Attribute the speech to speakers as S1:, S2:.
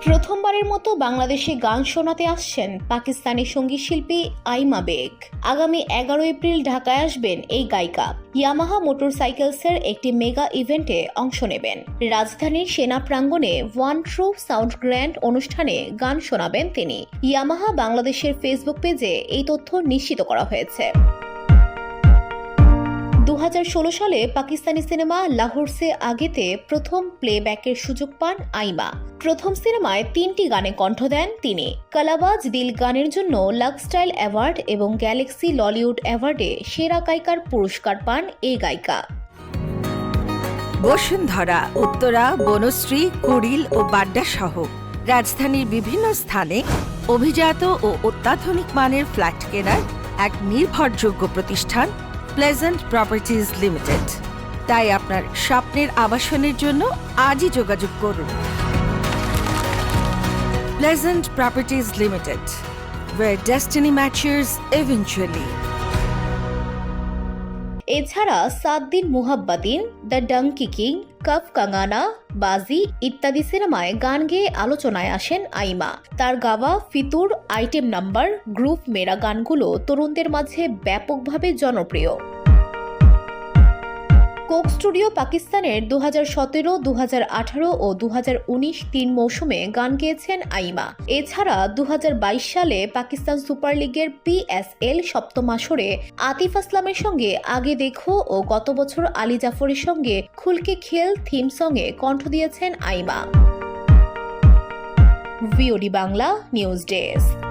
S1: প্রথমবারের মতো বাংলাদেশে গান শোনাতে আসছেন পাকিস্তানি সঙ্গীত শিল্পী আইমা বেগ। আগামী 11 এপ্রিল ঢাকায় আসবেন এই গায়িকা। ইয়ামাহা মোটরসাইকেলসের একটি মেগা ইভেন্টে অংশ নেবেন। রাজধানীর সেনা প্রাঙ্গণে ওয়ান ট্রু সাউন্ড গ্র্যান্ড অনুষ্ঠানে গান শোনাবেন তিনি। ইয়ামাহা বাংলাদেশের ফেসবুক পেজে এই তথ্য নিশ্চিত করা হয়েছে। 2016 সালে পাকিস্তানি সিনেমা লাহোর সে আগেতে প্রথম প্লেব্যাকের সুযোগ পান আইমা। প্রথম সিনেমায় 3টি গানে কণ্ঠ দেন তিনি। কালাবাজ দিল গানের জন্য লাক্সস্টাইল অ্যাওয়ার্ড এবং গ্যালাক্সি ললিউড অ্যাওয়ার্ডে সেরা গায়িকার পুরস্কার পান এই গায়িকা।
S2: বসুন্ধরা, উত্তরা, বনশ্রী, কুড়িল ও বাড্ডা সহ রাজধানীর বিভিন্ন স্থানে অভিজাত ও অত্যাধুনিক মানের ফ্ল্যাট কেনার এক নির্ভরযোগ্য প্রতিষ্ঠান প্লেজেন্ট প্রপার্টিজ লিমিটেড। তাই আপনার স্বপ্নের আবাসনের জন্য আজই যোগাযোগ করুন। Pleasant properties limited, where destiny matches eventually.
S1: এছাড়া 7 দিন মুহাব্বাতিন, দ্য ডাঙ্কি কিং, কফ কাঙ্গানা, বাজি ইত্যাদি সিনেমায় গান গেয়ে আলোচনায় আসেন আইমা। তার গাওয়া ফিতুর, আইটেম নাম্বার, গ্রুপ মেরা গানগুলো তরুণদের মাঝে ব্যাপকভাবে জনপ্রিয়। কোক স্টুডিও পাকিস্তানের 2017, 2018 ও 2019 তিন মৌসুমে গান গেয়েছেন আইমা। এছাড়া 2022 সালে পাকিস্তান সুপার লিগের PSL সপ্তম আসরে আতিফ আসলামের সঙ্গে আগে দেখো ও গত বছর আলী জাফরের সঙ্গে খুলকে খেল থিম সঙ্গে কণ্ঠ দিয়েছেন Aima. VOD Bangla news desk.